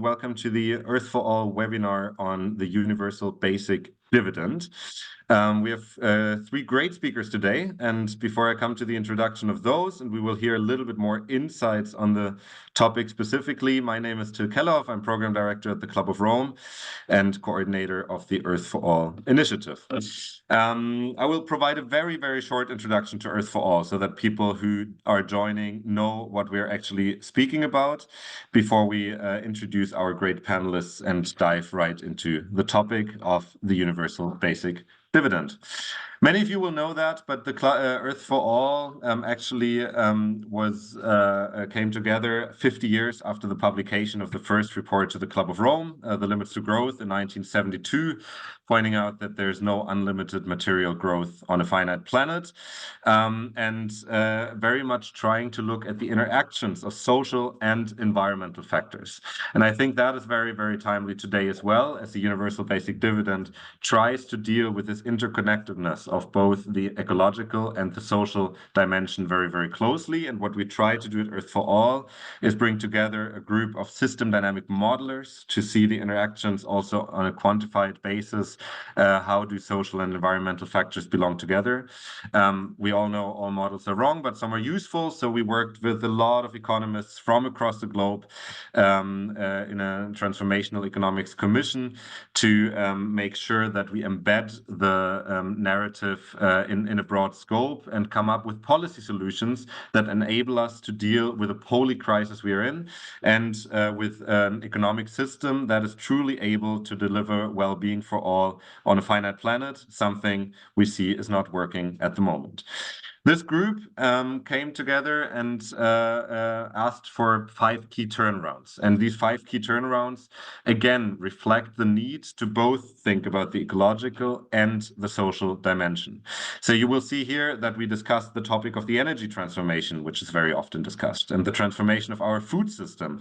and welcome to the Earth for All webinar on the Universal Basic Dividend. We have three great speakers today, and before I come to the introduction of those, and we will hear a little bit more insights on the topic specifically, my name is Till Kellerhoff. I'm Program Director at the Club of Rome and coordinator of the Earth for All initiative. I will provide a very, very short introduction to Earth for All so that people who are joining know what we're actually speaking about before we introduce our great panelists and dive right into the topic of the Universal Basic Dividend. Many of you will know that, but the Earth for All actually came together 50 years after the publication of the first report to the Club of Rome, The Limits to Growth in 1972, pointing out that there's no unlimited material growth on a finite planet, and very much trying to look at the interactions of social and environmental factors. And I think that is very, very timely today as well, as the Universal Basic Dividend tries to deal with this interconnectedness of both the ecological and the social dimension very, very closely. And what we try to do at Earth for All is bring together a group of system dynamic modelers to see the interactions also on a quantified basis. How do social and environmental factors belong together? We all know all models are wrong, but some are useful. So we worked with a lot of economists from across the globe in a transformational economics commission to make sure that we embed the narrative in a broad scope and come up with policy solutions that enable us to deal with a poly crisis we are in and with an economic system that is truly able to deliver well-being for all on a finite planet, something we see is not working at the moment. This group came together and asked for 5 key turnarounds. And these 5 key turnarounds, again, reflect the need to both think about the ecological and the social dimension. So you will see here that we discussed the topic of the energy transformation, which is very often discussed, and the transformation of our food system,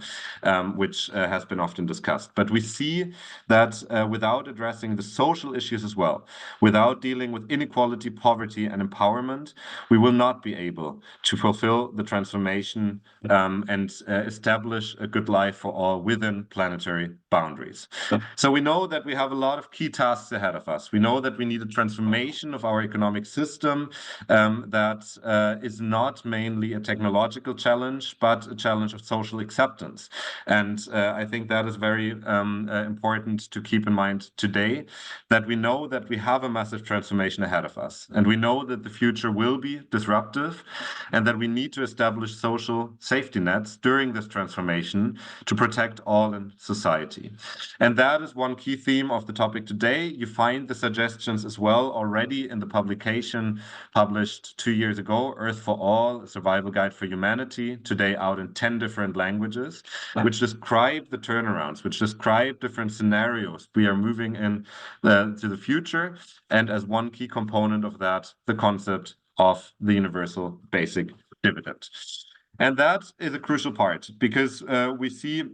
which has been often discussed. But we see that without addressing the social issues as well, without dealing with inequality, poverty, and empowerment, we will not be able to fulfill the transformation and establish a good life for all within planetary boundaries. So we know that we have a lot of key tasks ahead of us. We know that we need a transformation of our economic system that is not mainly a technological challenge, but a challenge of social acceptance. And I think that is very important to keep in mind today, that we know that we have a massive transformation ahead of us. And we know that the future will be disruptive and that we need to establish social safety nets during this transformation to protect all in society. And that is one key theme of the topic today. You find the suggestions as well already in the publication published 2 years ago, Earth for All, a Survival Guide for Humanity, today out in 10 different languages, which describe the turnarounds, which describe different scenarios we are moving in to the future. And as one key component of that, the concept of the Universal Basic Dividend. And that is a crucial part because we see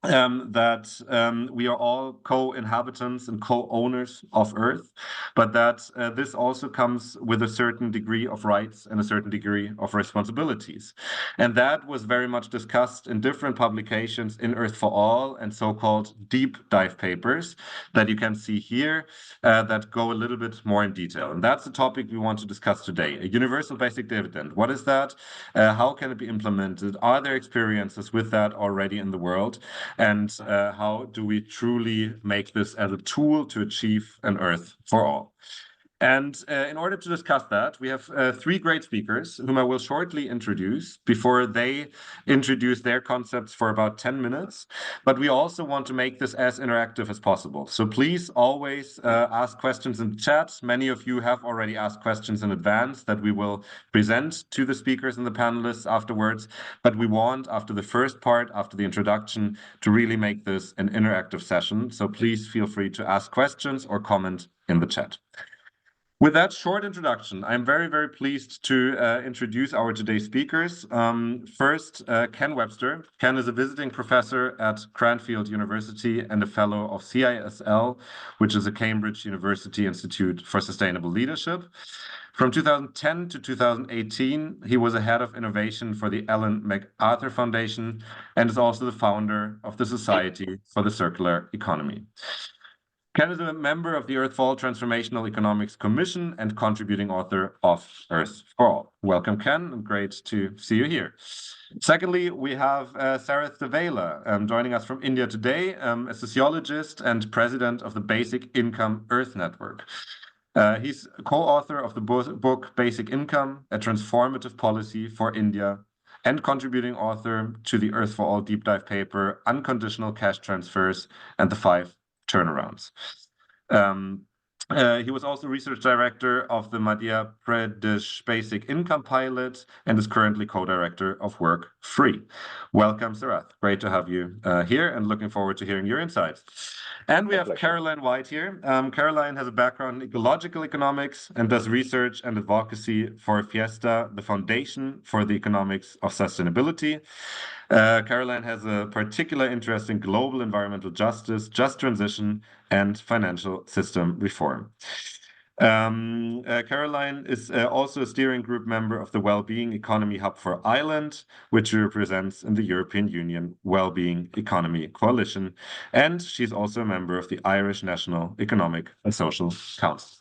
that we are all co-inhabitants and co-owners of Earth, but that this also comes with a certain degree of rights and a certain degree of responsibilities. And that was very much discussed in different publications in Earth for All and so-called deep dive papers that you can see here that go a little bit more in detail. And that's the topic we want to discuss today. A universal basic dividend. What is that? How can it be implemented? Are there experiences with that already in the world? And how do we truly make this as a tool to achieve an Earth for all? And in order to discuss that, we have 3 great speakers whom I will shortly introduce before they introduce their concepts for about 10 minutes. But we also want to make this as interactive as possible. So please always ask questions in the chat. Many of you have already asked questions in advance that we will present to the speakers and the panelists afterwards. But we want, after the first part, after the introduction, to really make this an interactive session. So please feel free to ask questions or comment in the chat. With that short introduction, I'm very, very pleased to introduce our today's speakers. First, Ken Webster. Ken is a visiting professor at Cranfield University and a fellow of CISL, which is a Cambridge University Institute for Sustainable Leadership. From 2010 to 2018, he was a head of innovation for the Ellen MacArthur Foundation and is also the founder of the Society for the Circular Economy. Ken is a member of the Earthfall Transformational Economics Commission and contributing author of Earth for All. Welcome, Ken, and great to see you here. Secondly, we have Sarath Davala joining us from India today, a sociologist and president of the Basic Income Earth Network. He's co-author of the book Basic Income, a transformative policy for India, and contributing author to the Earth for All deep dive paper, Unconditional Cash Transfers and the 5 Turnarounds. He was also research director of the Madhya Pradesh Basic Income Pilot and is currently co-director of Work Free. Welcome, Sarath. Great to have you here and looking forward to hearing your insights. And we have Caroline Whyte here. Caroline has a background in ecological economics and does research and advocacy for FEASTA, the Foundation for the Economics of Sustainability. Caroline has a particular interest in global environmental justice, just transition, and financial system reform. Caroline is also a steering group member of the Wellbeing Economy Hub for Ireland, which she represents in the European Union Wellbeing Economy Coalition, and she's also a member of the Irish National Economic and Social Council.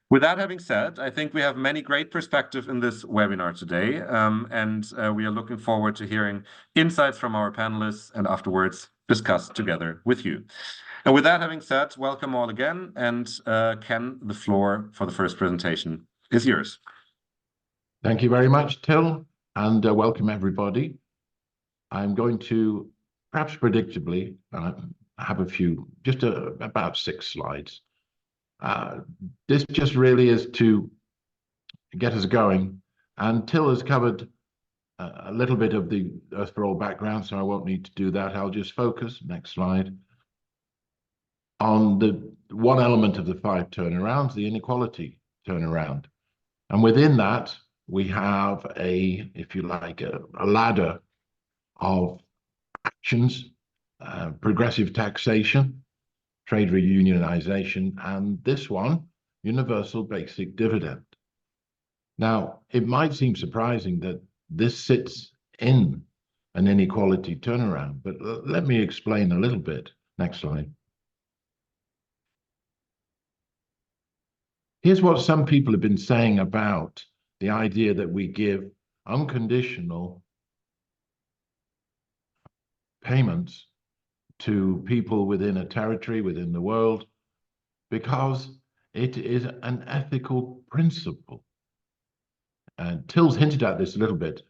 With that having said, I think we have many great perspectives in this webinar today, and we are looking forward to hearing insights from our panelists and afterwards discuss together with you. And with that having said, welcome all again, and Ken, the floor for the first presentation is yours. Thank you very much, Till, and welcome everybody. I'm going to, perhaps predictably, have a few, just about 6 slides. This just really is to get us going, and Till has covered a little bit of the Earth for All background, so I won't need to do that. I'll just focus, next slide, on the one element of the 5 turnarounds, the inequality turnaround. And within that, we have if you like, a ladder of actions, progressive taxation, trade reunionization, and this one, Universal Basic Dividend. Now, it might seem surprising that this sits in an inequality turnaround, but let me explain a little bit. Next slide. Here's what some people have been saying about the idea that we give unconditional payments to people within a territory, within the world, because it is an ethical principle. And Till's hinted at this a little bit,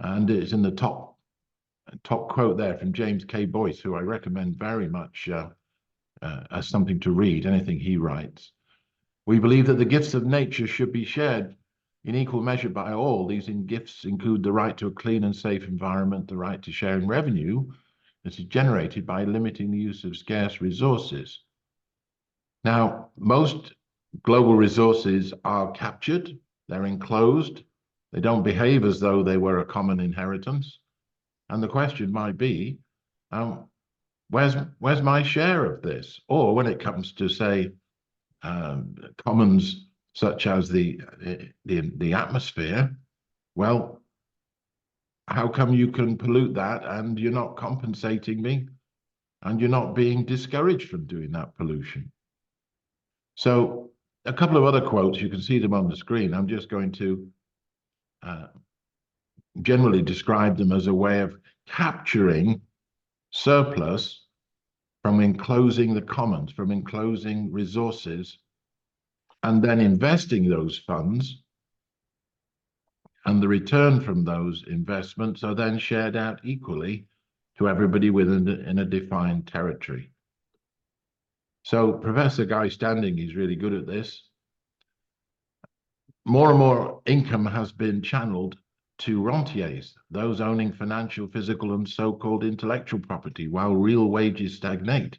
and it's in the top quote there from James K. Boyce, who I recommend very much as something to read, anything he writes. We believe that the gifts of nature should be shared in equal measure by all. These gifts include the right to a clean and safe environment, the right to share in revenue that is generated by limiting the use of scarce resources. Now, most global resources are captured, they're enclosed, they don't behave as though they were a common inheritance. And the question might be, where's my share of this? Or when it comes to, say, commons such as the atmosphere, well, how come you can pollute that and you're not compensating me and you're not being discouraged from doing that pollution? So a couple of other quotes, you can see them on the screen. I'm just going to generally describe them as a way of capturing surplus from enclosing the commons, from enclosing resources, and then investing those funds, and the return from those investments are then shared out equally to everybody in a defined territory. So Professor Guy Standing is really good at this. More and more income has been channeled to rentiers, those owning financial, physical, and so-called intellectual property, while real wages stagnate.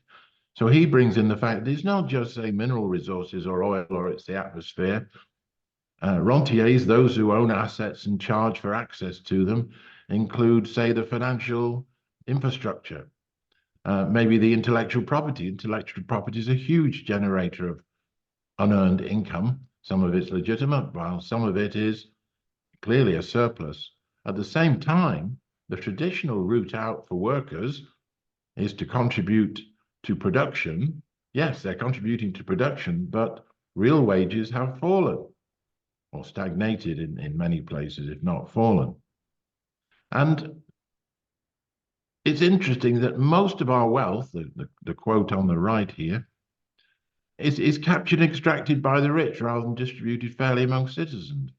So he brings in the fact that it's not just, say, mineral resources or oil, or it's the atmosphere. Rentiers, those who own assets and charge for access to them, include, say, the financial infrastructure, maybe the intellectual property. Intellectual property is a huge generator of unearned income. Some of it's legitimate, while some of it is clearly a surplus. At the same time, the traditional route out for workers is to contribute to production. Yes, they're contributing to production, but real wages have fallen or stagnated in many places, if not fallen. And it's interesting that most of our wealth, the quote on the right here, is captured and extracted by the rich rather than distributed fairly among citizens.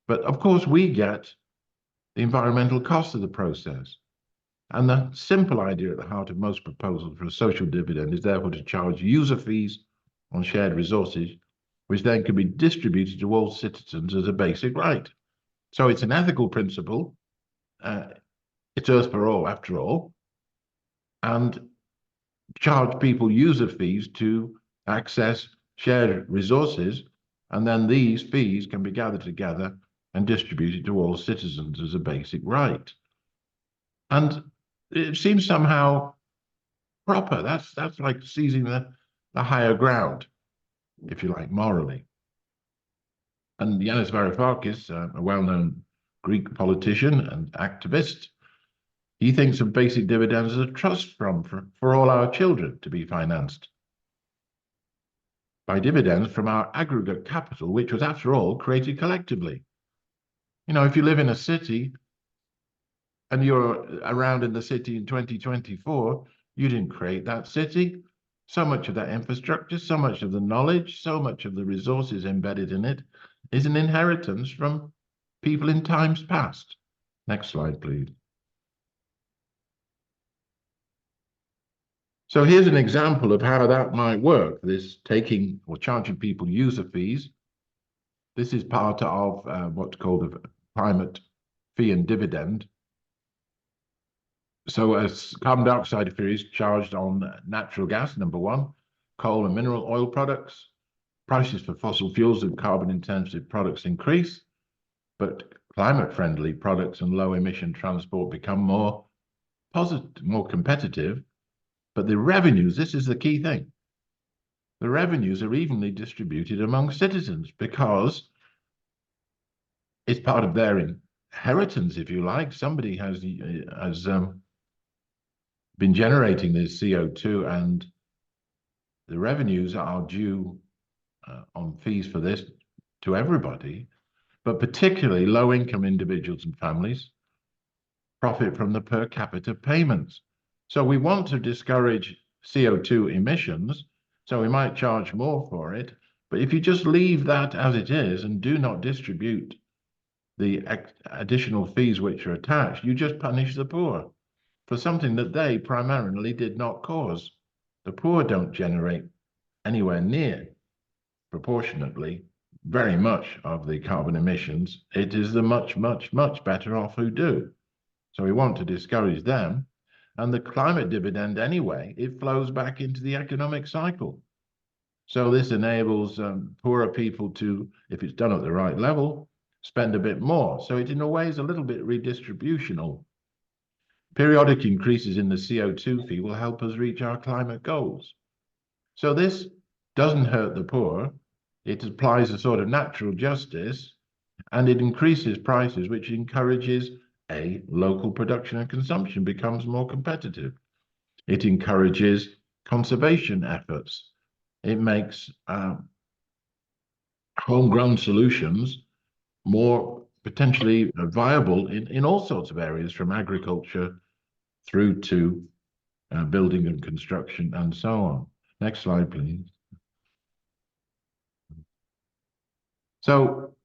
But of course, we get the environmental cost of the process. And the simple idea at the heart of most proposals for a social dividend is therefore to charge user fees on shared resources, which then can be distributed to all citizens as a basic right. So it's an ethical principle. It's Earth for all, after all, and charge people user fees to access shared resources, and then these fees can be gathered together and distributed to all citizens as a basic right. And it seems somehow proper. That's like seizing the higher ground, if you like, morally. And Yanis Varoufakis, a well-known Greek politician and activist, he thinks of basic dividends as a trust fund for all our children to be financed by dividends from our aggregate capital, which was, after all, created collectively. You know, if you live in a city and you're around in the city in 2024, you didn't create that city. So much of that infrastructure, so much of the knowledge, so much of the resources embedded in it is an inheritance from people in times past. Next slide, please. So here's an example of how that might work, this taking or charging people user fees. This is part of what's called a climate fee and dividend. So a carbon dioxide fee is charged on natural gas, number one, coal and mineral oil products. Prices for fossil fuels and carbon-intensive products increase, but climate-friendly products and low-emission transport become more positive, more competitive. But the revenues, this is the key thing, the revenues are evenly distributed among citizens because it's part of their inheritance, if you like. Somebody has been generating this CO2, and the revenues are due on fees for this to everybody, but particularly low-income individuals and families profit from the per capita payments. So we want to discourage CO2 emissions, so we might charge more for it. But if you just leave that as it is and do not distribute the additional fees which are attached, you just punish the poor for something that they primarily did not cause. The poor don't generate anywhere near proportionately very much of the carbon emissions. It is the much, much, much better off who do. So we want to discourage them. And the climate dividend, anyway, it flows back into the economic cycle. So this enables poorer people to, if it's done at the right level, spend a bit more. So it, in a way, is a little bit redistributional. Periodic increases in the CO2 fee will help us reach our climate goals. So this doesn't hurt the poor. It applies a sort of natural justice, and it increases prices, which encourages local production and consumption becomes more competitive. It encourages conservation efforts. It makes homegrown solutions more potentially viable in all sorts of areas, from agriculture through to building and construction and so on. Next slide, please. So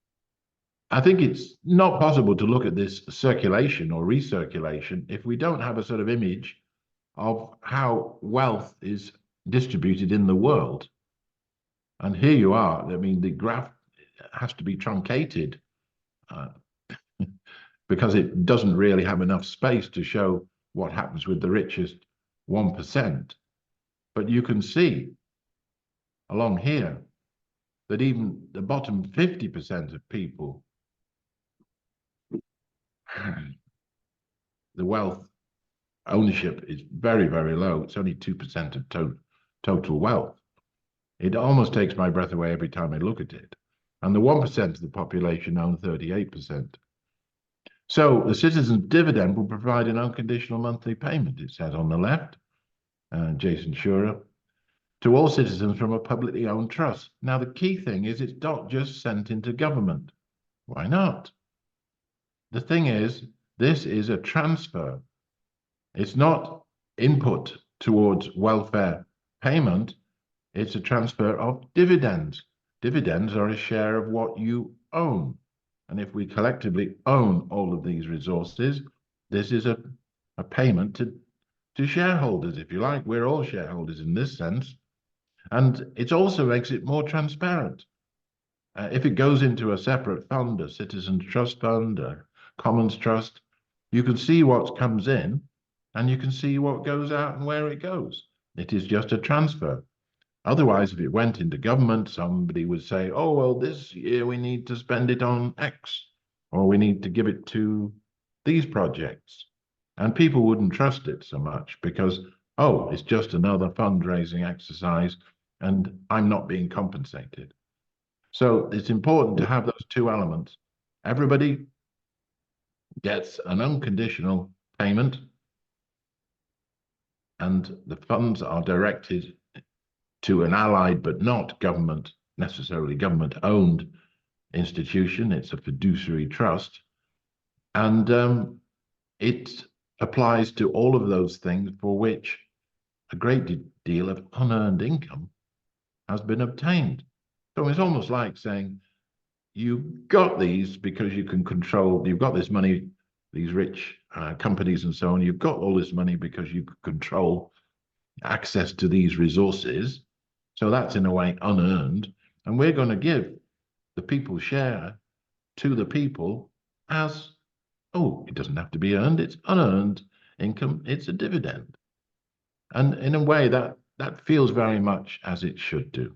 I think it's not possible to look at this circulation or recirculation if we don't have a sort of image of how wealth is distributed in the world. And here you are. I mean, the graph has to be truncated because it doesn't really have enough space to show what happens with the richest 1%. But you can see along here that even the bottom 50% of people, the wealth ownership is very, very low. It's only 2% of total wealth. It almost takes my breath away every time I look at it. and the 1% of the population own 38%. So the citizens' dividend will provide an unconditional monthly payment, it says on the left, Jason Schurer, to all citizens from a publicly owned trust. Now, the key thing is it's not just sent into government. Why not? The thing is, this is a transfer. It's not input towards welfare payment. It's a transfer of dividends. Dividends are a share of what you own. And if we collectively own all of these resources, this is a payment to shareholders, if you like. We're all shareholders in this sense. And it also makes it more transparent. If it goes into a separate fund, a citizens trust fund, a commons trust, you can see what comes in and you can see what goes out and where it goes. It is just a transfer. Otherwise, if it went into government, somebody would say, oh, well, this year we need to spend it on X, or we need to give it to these projects. And people wouldn't trust it so much because, oh, it's just another fundraising exercise and I'm not being compensated. So it's important to have those two elements. Everybody gets an unconditional payment and the funds are directed to an allied but not government, necessarily government-owned institution. It's a fiduciary trust. And it applies to all of those things for which a great deal of unearned income has been obtained. So it's almost like saying, you got these because you can control, you've got this money, these rich companies and so on, you've got all this money because you can control access to these resources. So that's in a way unearned. And we're going to give the people's share to the people as, oh, it doesn't have to be earned, it's unearned income, it's a dividend. And in a way that feels very much as it should do.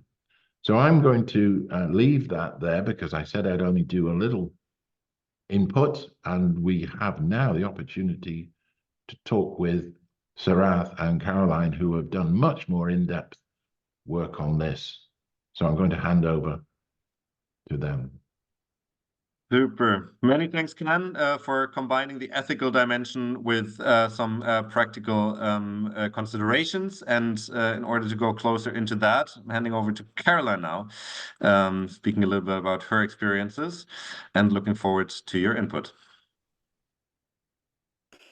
So I'm going to leave that there because I said I'd only do a little input, and we have now the opportunity to talk with Sarath and Caroline, who have done much more in-depth work on this. So I'm going to hand over to them. Super. Many thanks, Ken, for combining the ethical dimension with some practical considerations. And in order to go closer into that, I'm handing over to Caroline now, speaking a little bit about her experiences and looking forward to your input.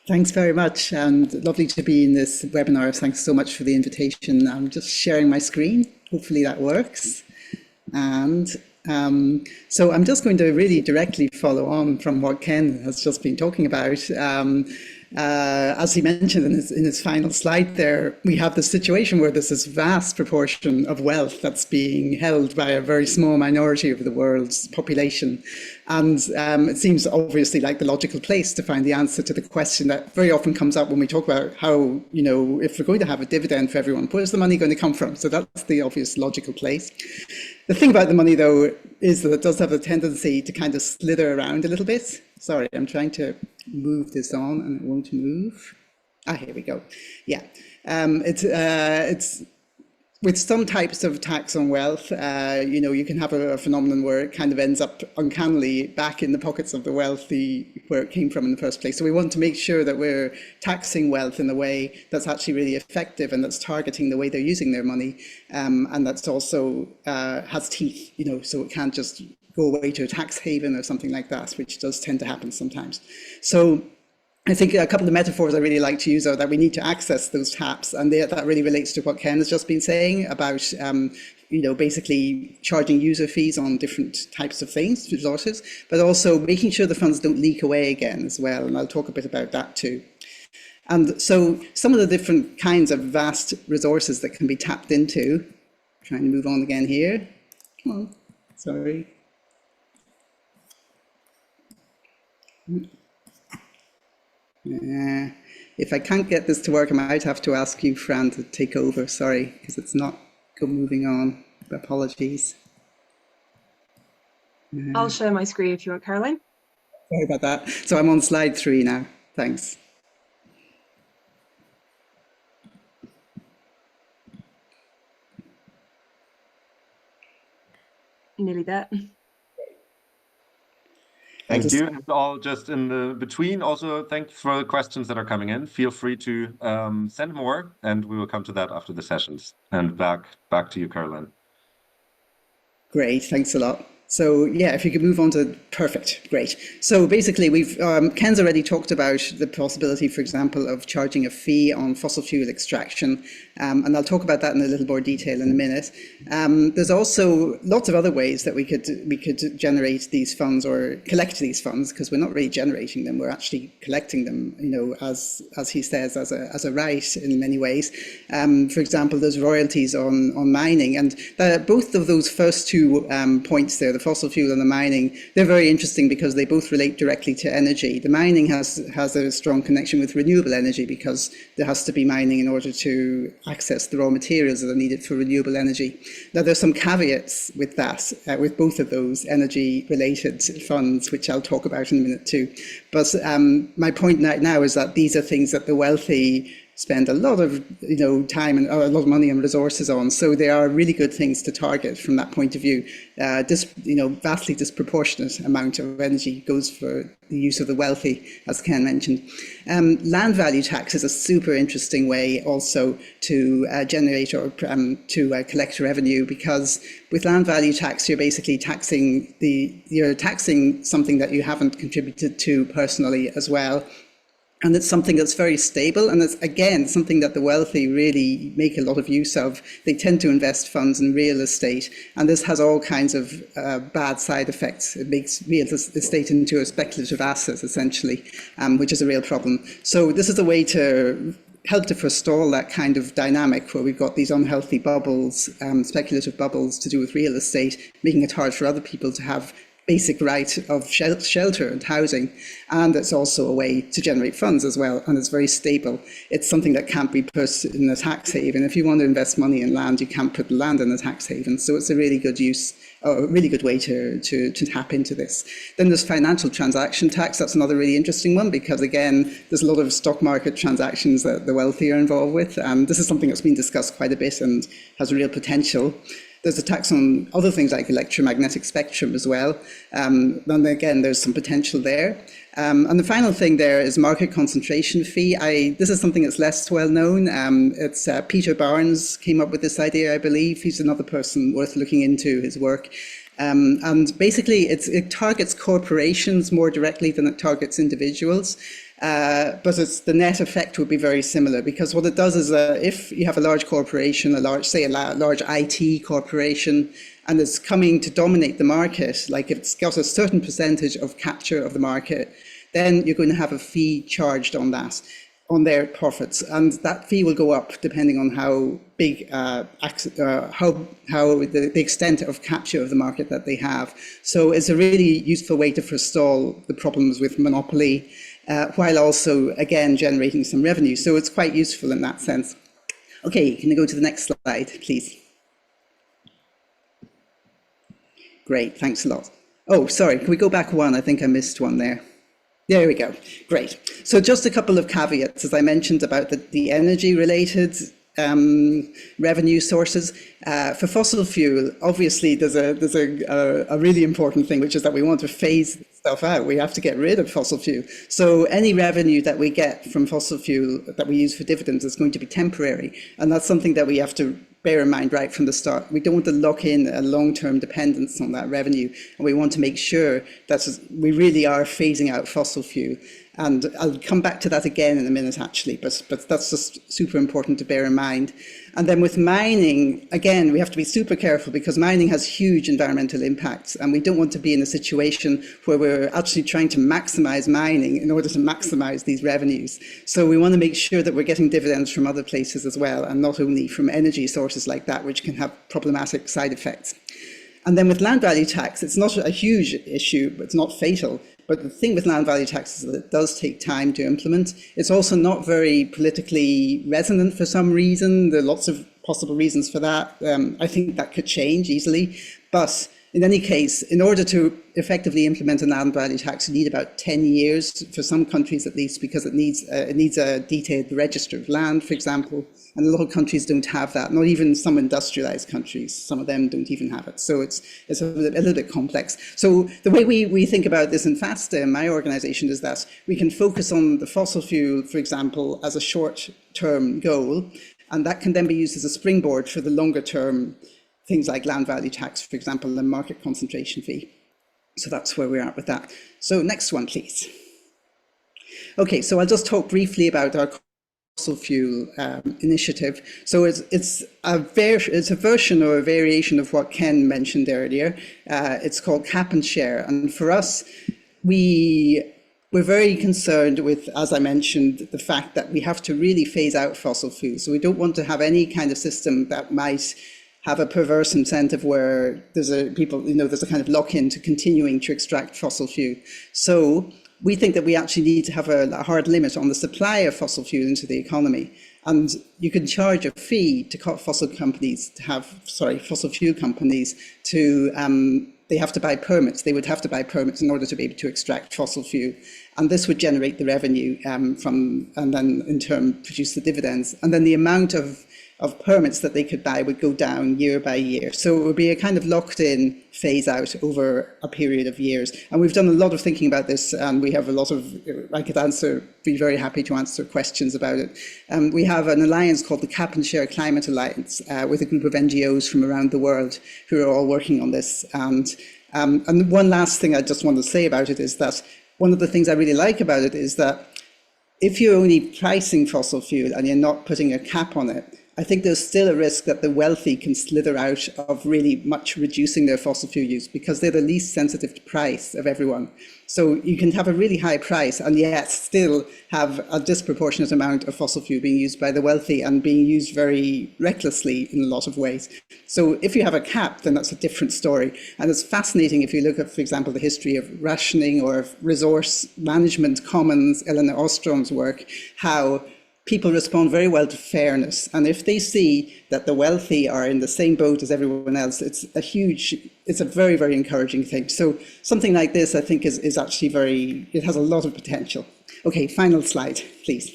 Thanks very much, and lovely to be in this webinar. Thanks so much for the invitation. I'm just sharing my screen. Hopefully that works. And so I'm just going to really directly follow on from what Ken has just been talking about. As he mentioned in his final slide there, we have this situation where there's this vast proportion of wealth that's being held by a very small minority of the world's population. And it seems obviously like the logical place to find the answer to the question that very often comes up when we talk about how, you know, if we're going to have a dividend for everyone, where's the money going to come from? So that's the obvious logical place. The thing about the money, though, is that it does have a tendency to kind of slither around a little bit. Sorry, I'm trying to move this on and it won't move. Ah, here we go. Yeah, it's with some types of tax on wealth, you know, you can have a phenomenon where it kind of ends up uncannily back in the pockets of the wealthy where it came from in the first place. So we want to make sure that we're taxing wealth in a way that's actually really effective and that's targeting the way they're using their money, and that's also has teeth, you know, so it can't just go away to a tax haven or something like that, which does tend to happen sometimes. So I think a couple of metaphors I really like to use are that we need to access those taps, and that really relates to what Ken has just been saying about, you know, basically charging user fees on different types of things, resources, but also making sure the funds don't leak away again as well, and I'll talk a bit about that too. And so some of the different kinds of vast resources that can be tapped into, trying to move on again here, come on, sorry. If I can't get this to work, I might have to ask you, Fran, to take over. Sorry, because it's not moving on. Apologies. I'll share my screen if you want, Caroline. Sorry about that. So I'm on slide 3 now. Thanks. Nearly there. Thank you. And all just in the between, also thanks for the questions that are coming in. Feel free to send more, and we will come to that after the sessions. And back to you, Caroline. Great, thanks a lot. So yeah, if you could move on to perfect, great. So basically, we've Ken's already talked about the possibility, for example, of charging a fee on fossil fuel extraction, and I'll talk about that in a little more detail in a minute. There's also lots of other ways that we could generate these funds or collect these funds, because we're not really generating them; we're actually collecting them. You know, as he says, as a right in many ways. For example, there's royalties on mining, and both of those first two points there, the fossil fuel and the mining, they're very interesting because they both relate directly to energy. The mining has a strong connection with renewable energy because there has to be mining in order to access the raw materials that are needed for renewable energy. Now, there's some caveats with that, with both of those energy-related funds, which I'll talk about in a minute too. But my point right now is that these are things that the wealthy spend a lot of time and a lot of money and resources on. So they are really good things to target from that point of view. Vastly disproportionate amount of energy goes for the use of the wealthy, as Ken mentioned. Land value tax is a super interesting way also to generate or to collect revenue, because with land value tax, you're basically taxing something that you haven't contributed to personally as well. And it's something that's very stable, and it's, again, something that the wealthy really make a lot of use of. They tend to invest funds in real estate, and this has all kinds of bad side effects. It makes real estate into a speculative asset, essentially, which is a real problem. So this is a way to help to forestall that kind of dynamic where we've got these unhealthy bubbles, speculative bubbles to do with real estate, making it hard for other people to have basic right of shelter and housing. And it's also a way to generate funds as well, and it's very stable. It's something that can't be put in a tax haven. If you want to invest money in land, you can't put land in a tax haven. So it's a really good use, a really good way to tap into this. Then there's financial transaction tax. That's another really interesting one, because again, there's a lot of stock market transactions that the wealthy are involved with. This is something that's been discussed quite a bit and has real potential. There's a tax on other things like electromagnetic spectrum as well. And again, there's some potential there. And the final thing there is market concentration fee. This is something that's less well known. It's Peter Barnes came up with this idea, I believe. He's another person worth looking into his work. And basically, it targets corporations more directly than it targets individuals. But the net effect would be very similar, because what it does is if you have a large corporation, a large IT corporation, and it's coming to dominate the market, like if it's got a certain percentage of capture of the market, then you're going to have a fee charged on that, on their profits, and that fee will go up depending on how big, the extent of capture of the market that they have. So it's a really useful way to forestall the problems with monopoly, while also, again, generating some revenue. So it's quite useful in that sense. Okay, can you go to the next slide, please? Great, thanks a lot. Oh, sorry, can we go back one? I think I missed one there. There we go, great. So just a couple of caveats, as I mentioned, about the energy-related revenue sources. For fossil fuel, obviously there's a really important thing, which is that we want to phase stuff out. We have to get rid of fossil fuel. So any revenue that we get from fossil fuel that we use for dividends is going to be temporary. And that's something that we have to bear in mind right from the start. We don't want to lock in a long-term dependence on that revenue. And we want to make sure that we really are phasing out fossil fuel. And I'll come back to that again in a minute, actually, but that's just super important to bear in mind. And then with mining, again, we have to be super careful, because mining has huge environmental impacts, and we don't want to be in a situation where we're actually trying to maximize mining in order to maximize these revenues. So we want to make sure that we're getting dividends from other places as well, and not only from energy sources like that, which can have problematic side effects. And then with land value tax, it's not a huge issue, but it's not fatal. But the thing with land value tax is that it does take time to implement. It's also not very politically resonant for some reason. There are lots of possible reasons for that. I think that could change easily. But In any case, in order to effectively implement a land value tax, you need about 10 years for some countries at least, because it needs a detailed register of land, for example. And a lot of countries don't have that, not even some industrialized countries. Some of them don't even have it. So it's a little bit complex. So the way we think about this in FEASTA, in my organization, is that we can focus on the fossil fuel, for example, as a short-term goal. And that can then be used as a springboard for the longer-term things like land value tax, for example, and market concentration fee. So that's where we're at with that. So next one, please. Okay, so I'll just talk briefly about our fossil fuel initiative. So it's a version or a variation of what Ken mentioned earlier. It's called Cap and Share. And for us, we're very concerned with, as I mentioned, the fact that we have to really phase out fossil fuels. So we don't want to have any kind of system that might have a perverse incentive where there's a kind of lock-in to continuing to extract fossil fuel. So we think that we actually need to have a hard limit on the supply of fossil fuel into the economy. And you can charge a fee to fossil fuel companies to, they have to buy permits. They would have to buy permits in order to be able to extract fossil fuel. And this would generate the revenue and then in turn produce the dividends. And then the amount of permits that they could buy would go down year by year. So it would be a kind of locked-in phase out over a period of years. And we've done a lot of thinking about this, and we have a lot of, I could be very happy to answer questions about it. We have an alliance called the Cap and Share Climate Alliance with a group of NGOs from around the world who are all working on this. And one last thing I just want to say about it is that one of the things I really like about it is that if you're only pricing fossil fuel and you're not putting a cap on it, I think there's still a risk that the wealthy can slither out of really much reducing their fossil fuel use because they're the least sensitive to price of everyone. So you can have a really high price and yet still have a disproportionate amount of fossil fuel being used by the wealthy and being used very recklessly in a lot of ways. So if you have a cap, then that's a different story. And it's fascinating if you look at, for example, the history of rationing or of resource management commons, Elinor Ostrom's work, how people respond very well to fairness. And if they see that the wealthy are in the same boat as everyone else, it's a very, very encouraging thing. So something like this, I think, is actually it has a lot of potential. Okay, final slide, please.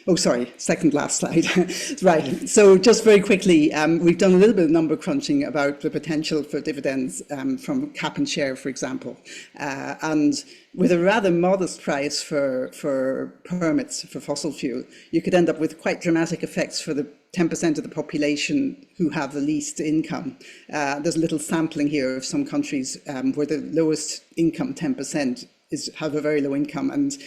Oh, sorry, second last slide. Right, so just very quickly, we've done a little bit of number crunching about the potential for dividends from cap and share, for example. And with a rather modest price for permits for fossil fuel, you could end up with quite dramatic effects for the 10% of the population who have the least income. There's a little sampling here of some countries where the lowest income, 10%, have a very low income, and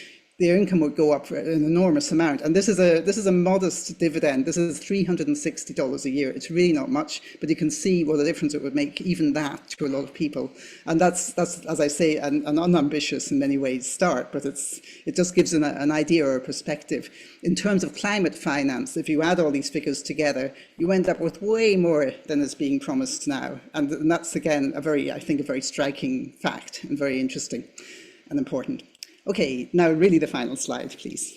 their income would go up an enormous amount. And this is a modest dividend. This is $360 a year. It's really not much, but you can see what a difference it would make, even that, to a lot of people. And that's as I say, an unambitious in many ways start, but it just gives an idea or a perspective. In terms of climate finance, if you add all these figures together, you end up with way more than is being promised now. And that's, again, a very striking fact and very interesting and important. Okay, now really the final slide, please.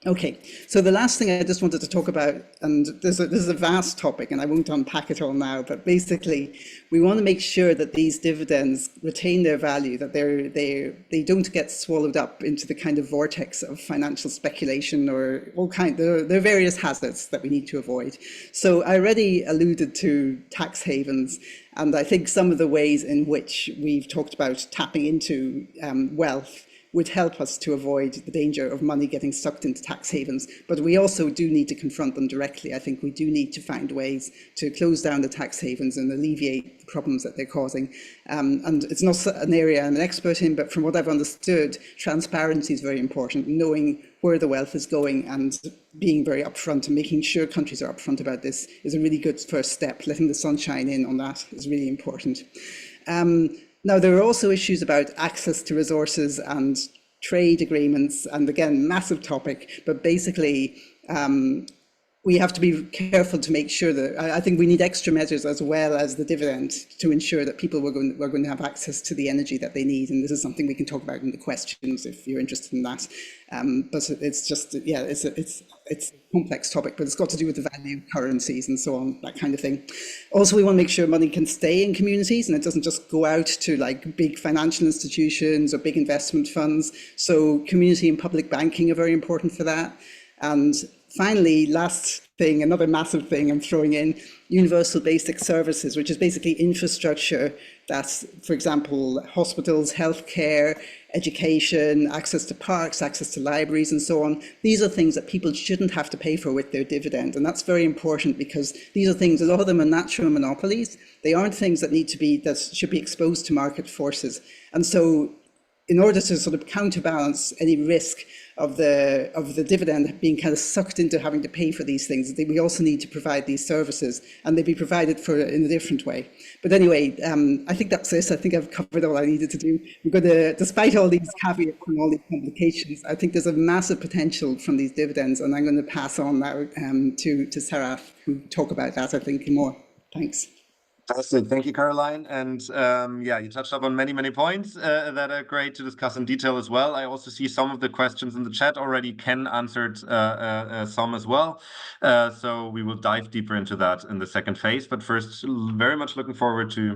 Okay, so the last thing I just wanted to talk about, and this is a vast topic and I won't unpack it all now, but basically we want to make sure that these dividends retain their value, that they don't get swallowed up into the kind of vortex of financial speculation or there are various hazards that we need to avoid. So I already alluded to tax havens, and I think some of the ways in which we've talked about tapping into wealth would help us to avoid the danger of money getting sucked into tax havens. But we also do need to confront them directly. I think we do need to find ways to close down the tax havens and alleviate the problems that they're causing. And it's not an area I'm an expert in, but from what I've understood, transparency is very important. Knowing where the wealth is going and being very upfront and making sure countries are upfront about this is a really good first step. Letting the sunshine in on that is really important. Now, there are also issues about access to resources and trade agreements, and again, massive topic, but basically we have to be careful to make sure that, I think we need extra measures as well as the dividend to ensure that people were going to have access to the energy that they need, and this is something we can talk about in the questions if you're interested in that. But it's just, yeah, it's it's a complex topic, but it's got to do with the value of currencies and so on, that kind of thing. Also, we want to make sure money can stay in communities and it doesn't just go out to like big financial institutions or big investment funds. So community and public banking are very important for that. And finally, last thing, another massive thing I'm throwing in, universal basic services, which is basically infrastructure that's, for example, hospitals, healthcare, education, access to parks, access to libraries, and so on. These are things that people shouldn't have to pay for with their dividend. And that's very important because these are things, a lot of them are natural monopolies. They aren't things that should be exposed to market forces. And so in order to sort of counterbalance any risk of the dividend being kind of sucked into having to pay for these things, we also need to provide these services, and they be provided for in a different way. But anyway, I think that's it. I think I've covered all I needed to do. We're going to, despite all these caveats and all these complications, I think there's a massive potential from these dividends, and I'm going to pass on now to Sarath, who talk about that, I think, more. Thanks. Fantastic. Thank you, Caroline. And yeah, you touched upon many points that are great to discuss in detail as well. I also see some of the questions in the chat already. Ken answered some as well. So we will dive deeper into that in the second phase. But first, very much looking forward to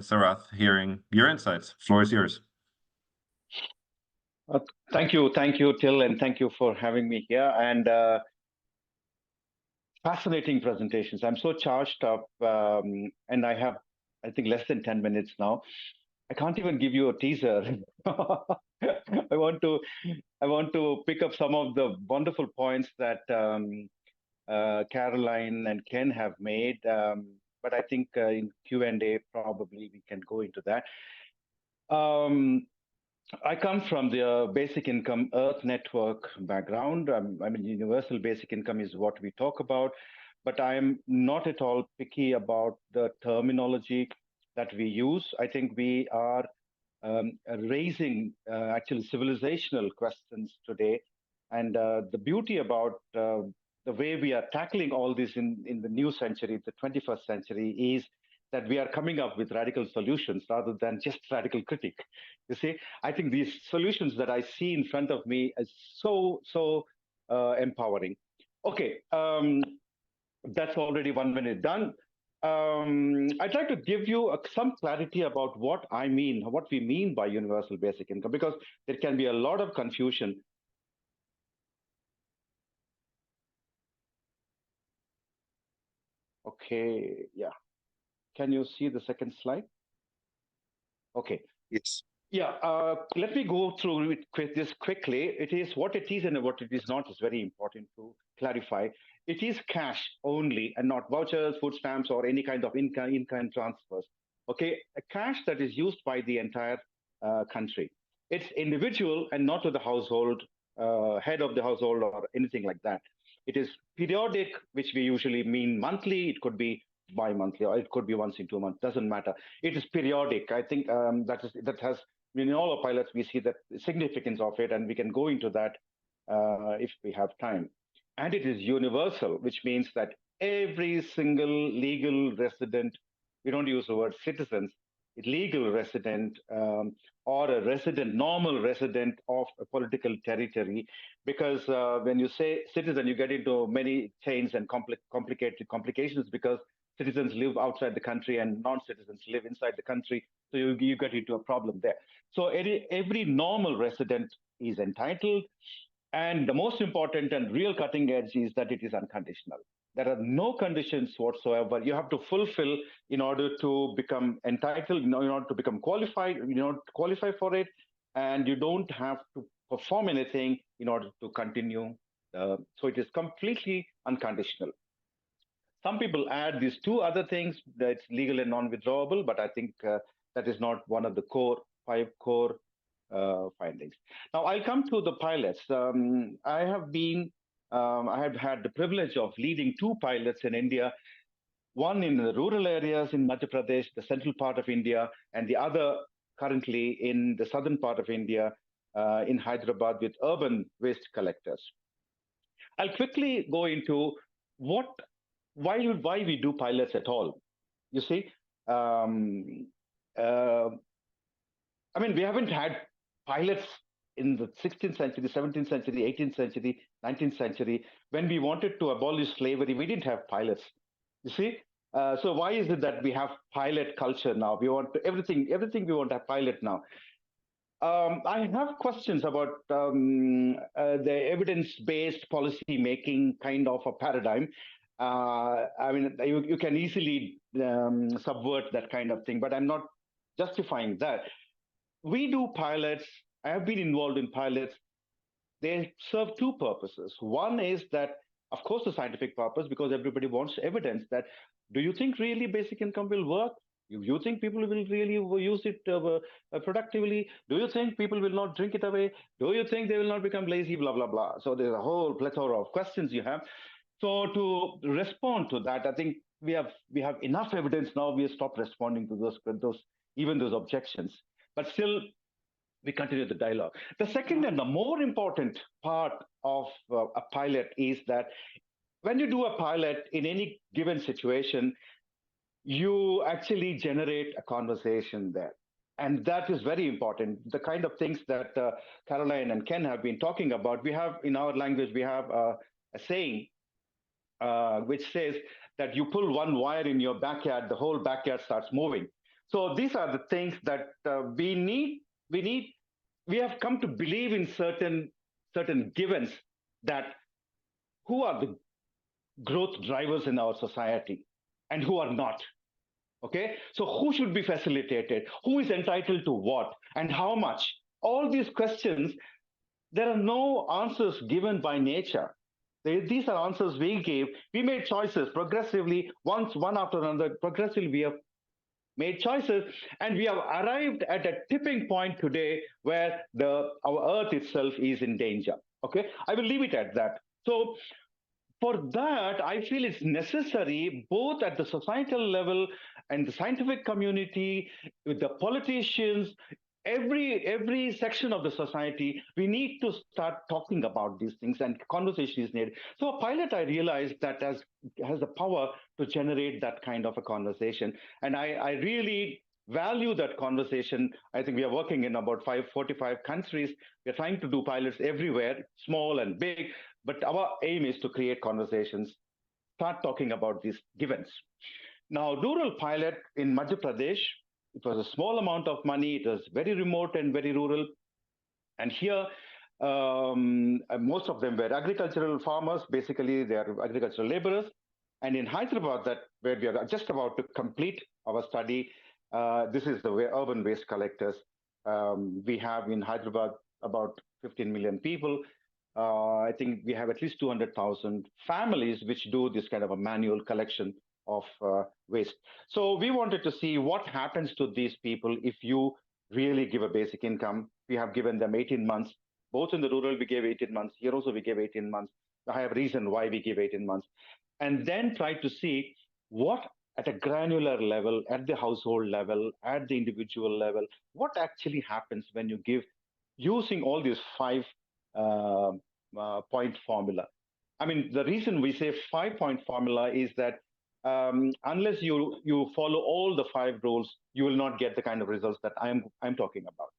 Sarath hearing your insights. Floor is yours. Thank you, Till, and thank you for having me here. And fascinating presentations. I'm so charged up, and I have, I think, less than 10 minutes now. I can't even give you a teaser. I want to pick up some of the wonderful points that Caroline and Ken have made, but I think in Q&A probably we can go into that. I come from the basic income Earth network background. I mean, universal basic income is what we talk about, but I'm not at all picky about the terminology that we use. I think we are raising actually civilizational questions today. And the beauty about the way we are tackling all this in the new century, the 21st century, is that we are coming up with radical solutions rather than just radical critique. You see, I think these solutions that I see in front of me is so empowering. Okay, that's already 1 minute done. I'd like to give you some clarity about what we mean by universal basic income, because there can be a lot of confusion. Okay, yeah. Can you see the second slide? Okay. Yes. Yeah, let me go through this quickly. It is what it is and what it is not is very important to clarify. It is cash only and not vouchers, food stamps, or any kind of in-kind transfers. Okay, a cash that is used by the entire country. It's individual and not to the household, head of the household or anything like that. It is periodic, which we usually mean monthly. It could be bi-monthly, or it could be once in 2 months, doesn't matter. It is periodic. I think that has, in all our pilots, we see the significance of it, and we can go into that if we have time. And it is universal, which means that every single legal resident, we don't use the word citizens, legal resident or a resident, normal resident of a political territory, because when you say citizen, you get into many chains and complications, because citizens live outside the country and non-citizens live inside the country. So you get into a problem there. So every normal resident is entitled. And the most important and real cutting edge is that it is unconditional. There are no conditions whatsoever you have to fulfill in order to become entitled, in order to become qualified, qualify for it. And you don't have to perform anything in order to continue. So it is completely unconditional. Some people add these two other things, that's legal and non-withdrawable, but I think that is not one of the five core findings. Now I'll come to the pilots. I have had the privilege of leading 2 pilots in India, one in the rural areas in Madhya Pradesh, the central part of India, and the other currently in the southern part of India, in Hyderabad, with urban waste collectors. I'll quickly go into why we do pilots at all. You see, I mean, we haven't had pilots in the 16th century, 17th century, 18th century, 19th century, when we wanted to abolish slavery, we didn't have pilots. You see? So why is it that we have pilot culture now? We want everything we want to have pilot now. I have questions about the evidence-based policy making kind of a paradigm. I mean, you can easily subvert that kind of thing, but I'm not justifying that. We do pilots. I have been involved in pilots. They serve two purposes. One is that, of course, the scientific purpose, because everybody wants evidence that, do you think really basic income will work? You think people will really use it productively? Do you think people will not drink it away? Do you think they will not become lazy? Blah, blah, blah. So there's a whole plethora of questions you have. So to respond to that, I think we have enough evidence now. We have stopped responding to those objections. But still, we continue the dialogue. The second and the more important part of a pilot is that when you do a pilot in any given situation, you actually generate a conversation there. And that is very important. The kind of things that Caroline and Ken have been talking about, we have in our language, we have a saying which says that you pull one wire in your backyard, the whole backyard starts moving. So these are the things that we have come to believe in certain givens, that who are the growth drivers in our society and who are not. Okay, so who should be facilitated? Who is entitled to what and how much? All these questions, there are no answers given by nature. These are answers we gave. We made choices progressively, one after another. Progressively, we have made choices, and we have arrived at a tipping point today where our Earth itself is in danger. Okay, I will leave it at that. So for that, I feel it's necessary, both at the societal level and the scientific community, with the politicians, every section of the society, we need to start talking about these things, and conversation is needed. So a pilot, I realized that has the power to generate that kind of a conversation. And I really value that conversation. I think we are working in about 45 countries. We're trying to do pilots everywhere, small and big, but our aim is to create conversations, start talking about these givens. Now, rural pilot in Madhya Pradesh, it was a small amount of money. It was very remote and very rural. And here, most of them were agricultural farmers. Basically, they are agricultural laborers. And in Hyderabad, where we are just about to complete our study, this is the urban waste collectors. We have in Hyderabad about 15 million people. I think we have at least 200,000 families which do this kind of a manual collection of waste. So we wanted to see what happens to these people if you really give a basic income. We have given them 18 months. Both in the rural, we gave 18 months. Here also, we gave 18 months. I have a reason why we give 18 months. And then try to see what, at a granular level, at the household level, at the individual level, what actually happens when you give, using all these 5-point formula. I mean, the reason we say 5-point formula is that unless you follow all the 5 rules, you will not get the kind of results that I'm talking about.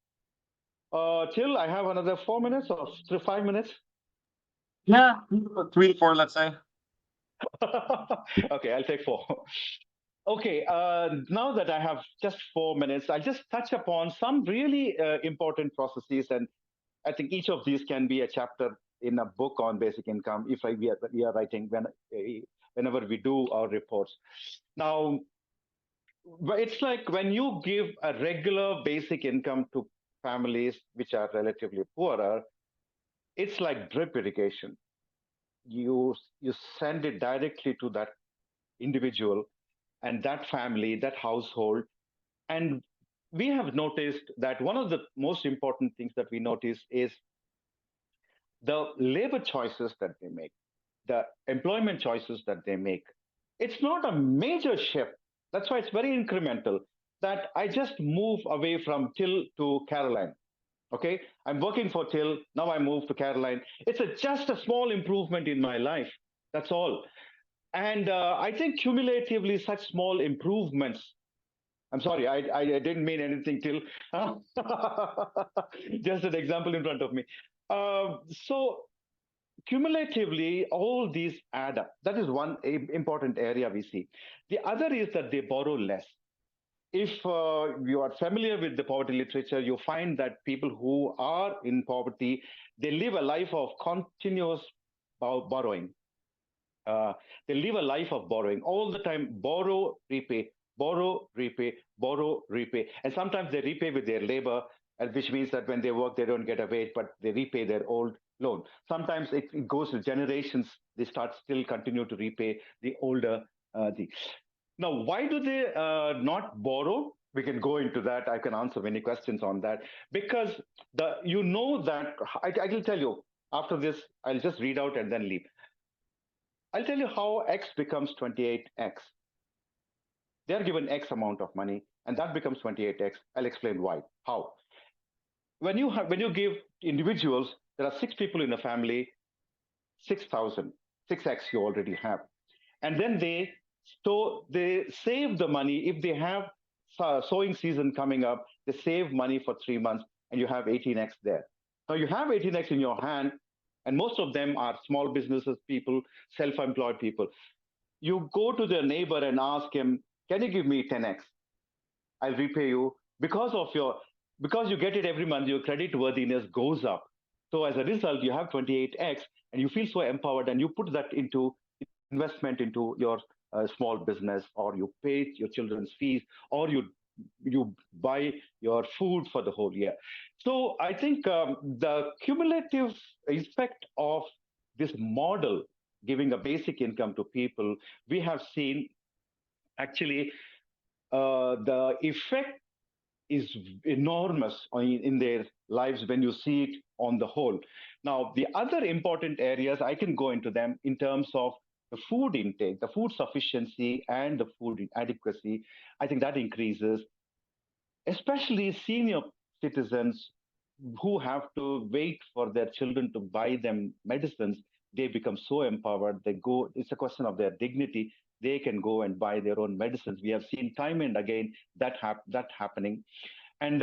Till, I have another 4 minutes or 5 minutes. Yeah, 3 to 4, let's say. Okay, I'll take 4. Okay, now that I have just 4 minutes, I'll just touch upon some really important processes, and I think each of these can be a chapter in a book on basic income if we are writing whenever we do our reports. Now, it's like when you give a regular basic income to families which are relatively poorer, it's like drip irrigation. You send it directly to that individual and that family, that household. And we have noticed that one of the most important things that we notice is the labor choices that they make, the employment choices that they make. It's not a major shift. That's why it's very incremental, that I just move away from Till to Caroline. Okay, I'm working for Till, now I move to Caroline. It's just a small improvement in my life. That's all. And I think cumulatively, such small improvements. I'm sorry, I didn't mean anything, Till. Just an example in front of me. So cumulatively, all these add up. That is one important area we see. The other is that they borrow less. If you are familiar with the poverty literature, you find that people who are in poverty, they live a life of continuous borrowing. They live a life of borrowing all the time, borrow, repay, borrow, repay, borrow, repay. And sometimes they repay with their labor, which means that when they work, they don't get a wage, but they repay their old loan. Sometimes it goes to generations. They still continue to repay the older thing. Now, why do they not borrow? We can go into that. I can answer many questions on that. Because that I will tell you after this, I'll just read out and then leave. I'll tell you how X becomes 28X. They're given X amount of money, and that becomes 28X. I'll explain why. How? When you give individuals, there are 6 people in a family, 6,000, 6X you already have. And then they save the money. If they have sowing season coming up, they save money for 3 months, and you have 18X there. Now you have 18X in your hand, and most of them are small businesses people, self-employed people. You go to their neighbor and ask him, can you give me 10X? I'll repay you. Because you get it every month, your credit worthiness goes up. So as a result, you have 28X, and you feel so empowered, and you put that into investment into your small business, or you pay your children's fees, or you buy your food for the whole year. So I think the cumulative effect of this model giving a basic income to people, we have seen actually the effect is enormous in their lives when you see it on the whole. Now, the other important areas, I can go into them in terms of the food intake, the food sufficiency, and the food adequacy. I think that increases, especially senior citizens who have to wait for their children to buy them medicines. They become so empowered. It's a question of their dignity. They can go and buy their own medicines. We have seen time and again that happening. And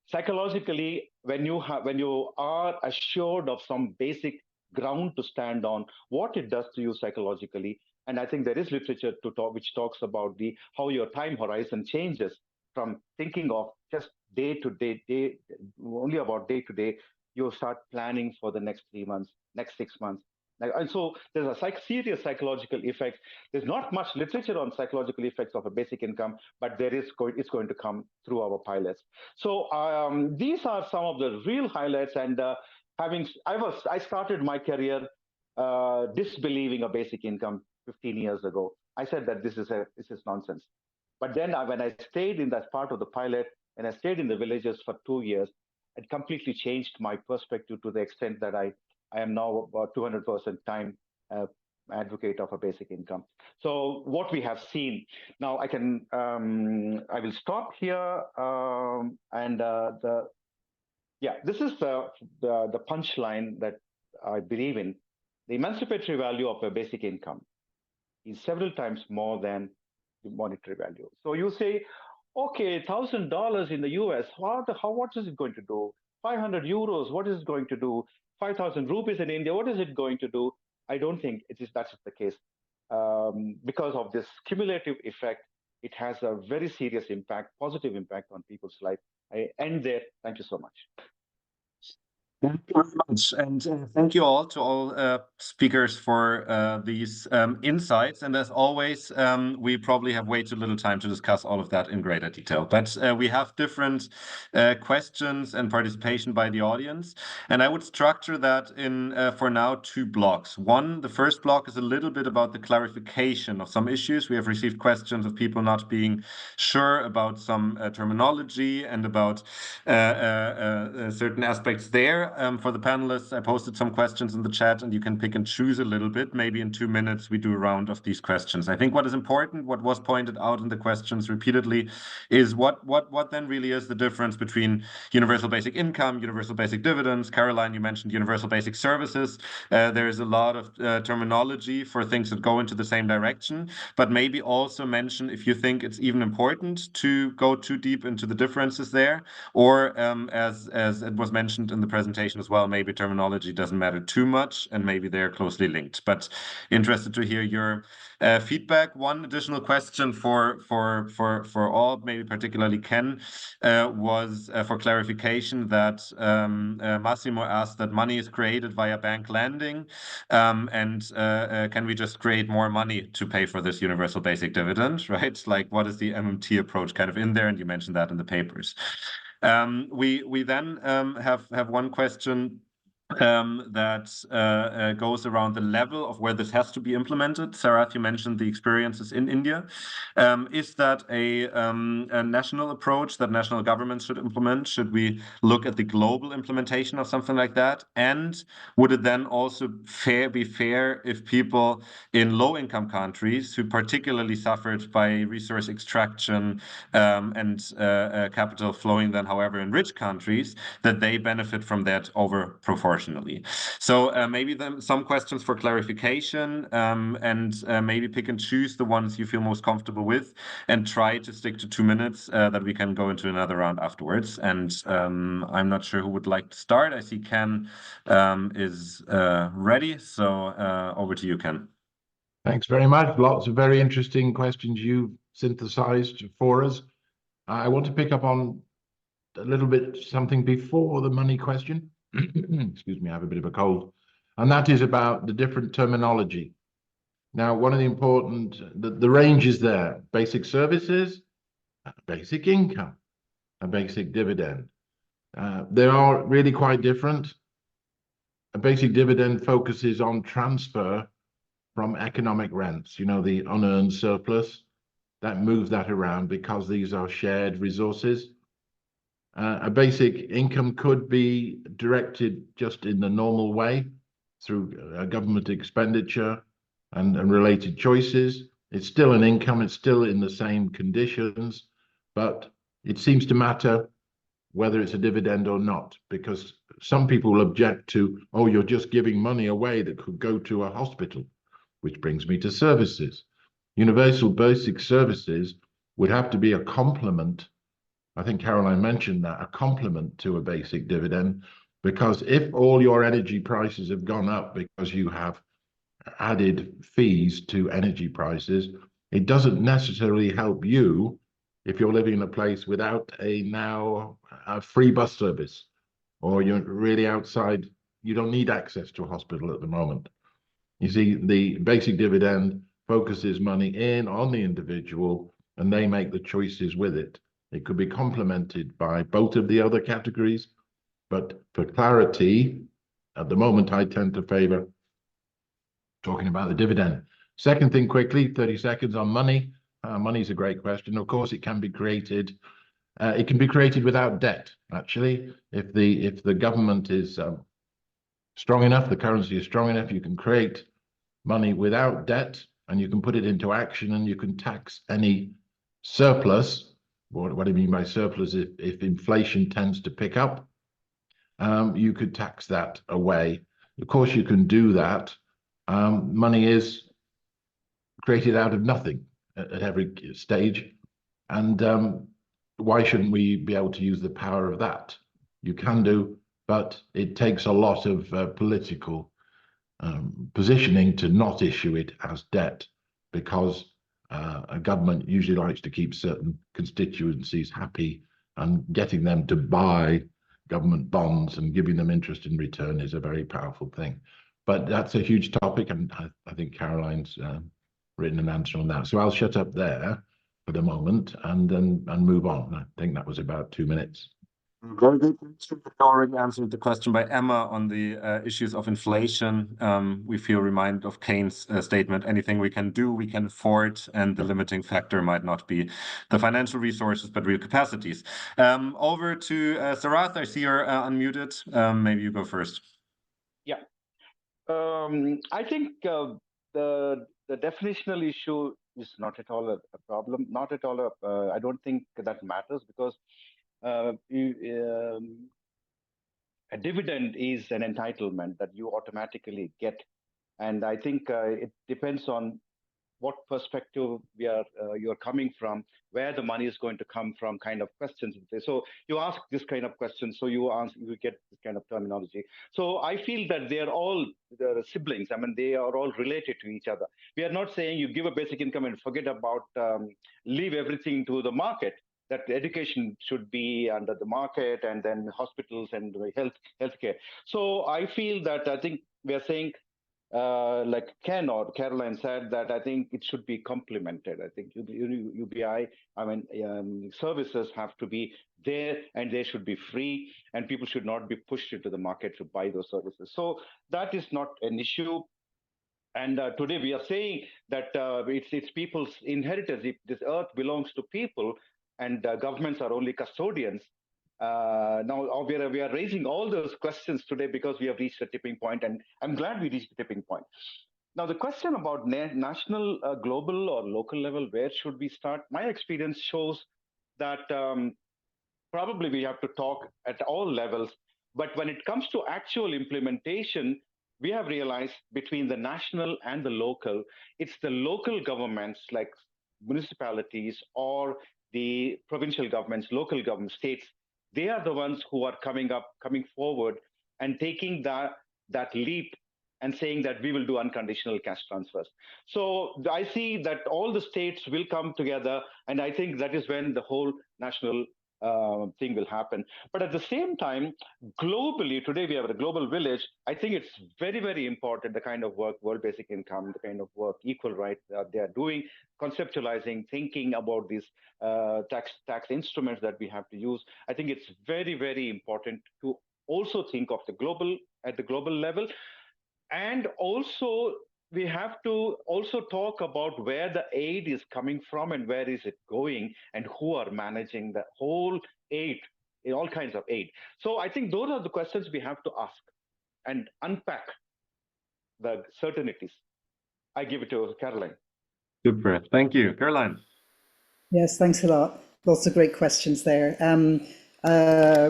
psychologically, when you are assured of some basic ground to stand on, what it does to you psychologically, and I think there is literature which talks about how your time horizon changes from thinking of just day to day, only about day to day. You start planning for the next 3 months, next 6 months. And so there's a serious psychological effect. There's not much literature on psychological effects of a basic income, but it's going to come through our pilots. So these are some of the real highlights. And I started my career disbelieving a basic income 15 years ago. I said that this is nonsense. But then when I stayed in that part of the pilot, and I stayed in the villages for 2 years, it completely changed my perspective to the extent that I am now about 200% time advocate of a basic income. So what we have seen now, I will stop here. This is the punchline that I believe in. The emancipatory value of a basic income is several times more than the monetary value. So you say, okay, $1,000 in the US, what is it going to do? 500 euros, what is it going to do? 5,000 rupees in India, what is it going to do? I don't think that's the case. Because of this cumulative effect, it has a very serious impact, positive impact on people's life. I end there. Thank you so much. Thank you very much. And thank you all to all speakers for these insights. And as always, we probably have way too little time to discuss all of that in greater detail. But we have different questions and participation by the audience. And I would structure that in, for now, 2 blocks. One, the first block is a little bit about the clarification of some issues. We have received questions of people not being sure about some terminology and about certain aspects there. For the panelists, I posted some questions in the chat, and you can pick and choose a little bit. Maybe in 2 minutes, we do a round of these questions. I think what is important, what was pointed out in the questions repeatedly, is what then really is the difference between universal basic income, universal basic dividends. Caroline, you mentioned universal basic services. There is a lot of terminology for things that go into the same direction, but maybe also mention if you think it's even important to go too deep into the differences there, or as it was mentioned in the presentation, implementation as well. Maybe terminology doesn't matter too much, and maybe they're closely linked. But interested to hear your feedback. One additional question for all, maybe particularly Ken, was for clarification that Massimo asked that money is created via bank lending, and can we just create more money to pay for this universal basic dividend, right? Like, what is the MMT approach kind of in there? And you mentioned that in the papers. We then have one question that goes around the level of where this has to be implemented. Sarath, you mentioned the experiences in India. Is that a national approach that national governments should implement? Should we look at the global implementation of something like that? And would it then also be fair if people in low-income countries who particularly suffered by resource extraction and capital flowing then, however, in rich countries, that they benefit from that over proportionally? So maybe then some questions for clarification, and maybe pick and choose the ones you feel most comfortable with, and try to stick to 2 minutes that we can go into another round afterwards. And I'm not sure who would like to start. I see Ken is ready. So over to you, Ken. Thanks very much. Lots of very interesting questions you synthesized for us. I want to pick up on a little bit something before the money question. Excuse me, I have a bit of a cold. And that is about the different terminology. Now, one of the important, the range is there. Basic services, basic income, a basic dividend. They are really quite different. A basic dividend focuses on transfer from economic rents, you know, the unearned surplus, that moves that around because these are shared resources. A basic income could be directed just in the normal way through government expenditure and related choices. It's still an income, it's still in the same conditions, but it seems to matter whether it's a dividend or not, because some people will object to, oh, you're just giving money away that could go to a hospital, which brings me to services. Universal basic services would have to be a complement. I think Caroline mentioned that, a complement to a basic dividend, because if all your energy prices have gone up because you have added fees to energy prices, it doesn't necessarily help you if you're living in a place without a free bus service, or you're really outside, you don't need access to a hospital at the moment. You see, the basic dividend focuses money in on the individual, and they make the choices with it. It could be complemented by both of the other categories, but for clarity, at the moment, I tend to favor talking about the dividend. Second thing quickly, 30 seconds on money. Money is a great question. Of course, it can be created. It can be created without debt, actually. If the government is strong enough, the currency is strong enough, you can create money without debt, and you can put it into action, and you can tax any surplus. What do you mean by surplus? If inflation tends to pick up, you could tax that away. Of course, you can do that. Money is created out of nothing at every stage. And why shouldn't we be able to use the power of that? You can do, but it takes a lot of political positioning to not issue it as debt, because a government usually likes to keep certain constituencies happy, and getting them to buy government bonds and giving them interest in return is a very powerful thing. But that's a huge topic, and I think Caroline's written an answer on that. So I'll shut up there for the moment and move on. I think that was about 2 minutes. Very good. You already answered the question by Emma on the issues of inflation. We feel reminded of Keynes' statement, anything we can do, we can afford, and the limiting factor might not be the financial resources, but real capacities. Over to Sarath. I see you're unmuted. Maybe you go first. Yeah. I think the definitional issue is not at all a problem. Not at all. I don't think that matters, because a dividend is an entitlement that you automatically get, and I think it depends on what perspective you're coming from, where the money is going to come from, kind of questions. So you ask this kind of questions, so you get this kind of terminology. So I feel that they're siblings. I mean, they are all related to each other. We are not saying you give a basic income and forget about, leave everything to the market. That education should be under the market, and then hospitals and healthcare. So I feel that, I think we are saying, like Ken or Caroline said, that I think it should be complemented. I think UBI, services have to be there, and they should be free, and people should not be pushed into the market to buy those services. So that is not an issue. And today we are saying that it's people's inheritance. If this earth belongs to people, and governments are only custodians. Now we are raising all those questions today because we have reached a tipping point, and I'm glad we reached the tipping point. Now the question about national, global, or local level, where should we start? My experience shows that probably we have to talk at all levels. But when it comes to actual implementation, we have realized between the national and the local, it's the local governments like municipalities or the provincial governments, local government, states, they are the ones who are coming forward and taking that leap and saying that we will do unconditional cash transfers. So I see that all the states will come together, and I think that is when the whole national thing will happen. But at the same time, globally, today we have a global village. I think it's very, very important, the kind of work, World Basic Income, the kind of work, equal rights they are doing, conceptualizing, thinking about these tax instruments that we have to use. I think it's very, very important to also think of at the global level. And also, we have to also talk about where the aid is coming from and where is it going, and who are managing the whole aid, in all kinds of aid. So I think those are the questions we have to ask and unpack the certainties. I give it to Caroline. Super, thank you. Caroline. Yes, thanks a lot. Lots of great questions there.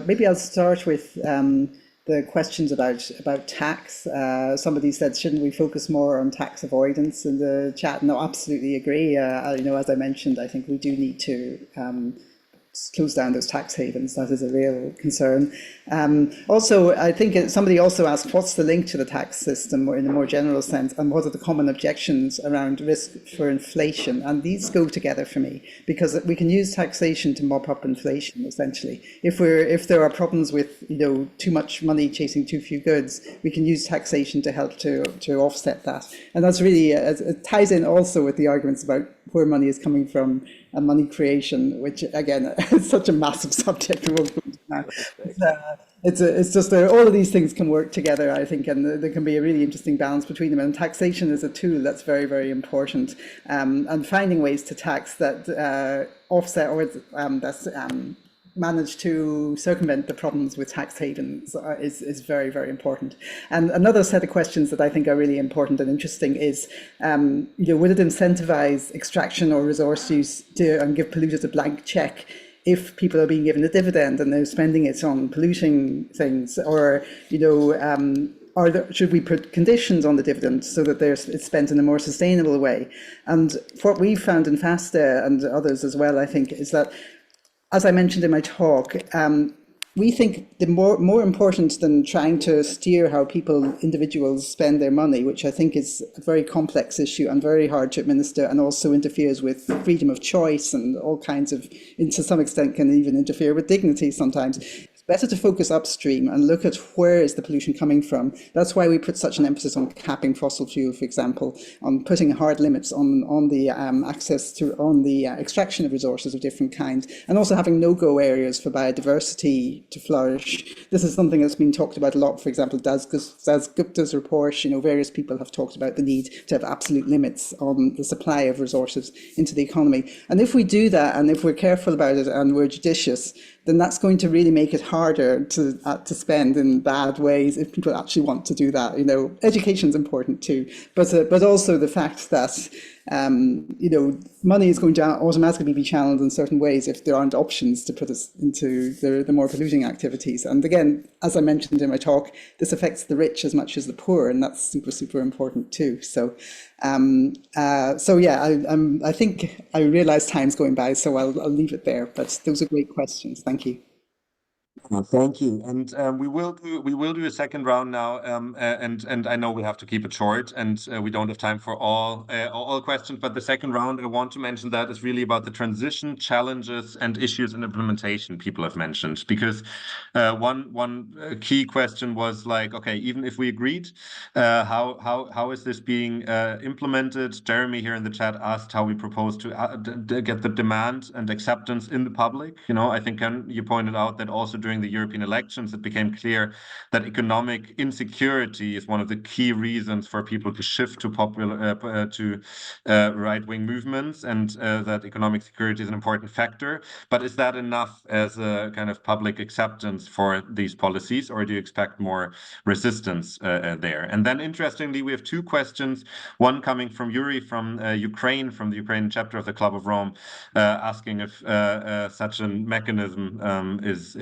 Maybe I'll start with the questions about tax. Somebody said, shouldn't we focus more on tax avoidance in the chat? No, absolutely agree. As I mentioned, I think we do need to close down those tax havens. That is a real concern. Also, I think somebody also asked, what's the link to the tax system, or in a more general sense, and what are the common objections around risk for inflation? And these go together for me, because we can use taxation to mop up inflation, essentially. If there are problems with too much money chasing too few goods, we can use taxation to help to offset that. And that's really, it ties in also with the arguments about where money is coming from and money creation, which again is such a massive subject. We won't go into that. It's just all of these things can work together, I think, and there can be a really interesting balance between them. And taxation is a tool that's very, very important. And finding ways to tax that offset or that's manage to circumvent the problems with tax havens is very, very important. And another set of questions that I think are really important and interesting is, would it incentivize extraction or resource use and give polluters a blank check if people are being given a dividend and they're spending it on polluting things? Or, should we put conditions on the dividends so that it's spent in a more sustainable way? And what we found in FEASTA and others as well, I think, is that, as I mentioned in my talk, we think the more important than trying to steer how individuals spend their money, which I think is a very complex issue and very hard to administer, and also interferes with freedom of choice and all kinds of, to some extent, can even interfere with dignity sometimes. Better to focus upstream and look at where is the pollution coming from. That's why we put such an emphasis on capping fossil fuel, for example, on putting hard limits on the on the extraction of resources of different kinds, and also having no-go areas for biodiversity to flourish. This is something that's been talked about a lot. For example, Das Gupta's report, various people have talked about the need to have absolute limits on the supply of resources into the economy. And if we do that, and if we're careful about it and we're judicious, then that's going to really make it harder to spend in bad ways if people actually want to do that. Education is important too, but also the fact that money is going to automatically be channeled in certain ways if there aren't options to put us into the more polluting activities. And again, as I mentioned in my talk, this affects the rich as much as the poor, and that's super, super important too. So, I think I realize time's going by, so I'll leave it there. But those are great questions. Thank you. Thank you, and we will do a second round now, and I know we have to keep it short, and we don't have time for all questions. But the second round, I want to mention that is really about the transition challenges and issues in implementation people have mentioned, because one key question was like, okay, even if we agreed, how is this being implemented? Jeremy here in the chat asked how we propose to get the demand and acceptance in the public. I think you pointed out that also during the European elections, it became clear that economic insecurity is one of the key reasons for people to shift to right-wing movements, and that economic security is an important factor. But is that enough as a kind of public acceptance for these policies, or do you expect more resistance there? And then, interestingly, we have two questions. One coming from Yuri from Ukraine, from the Ukrainian chapter of the Club of Rome, asking if such a mechanism is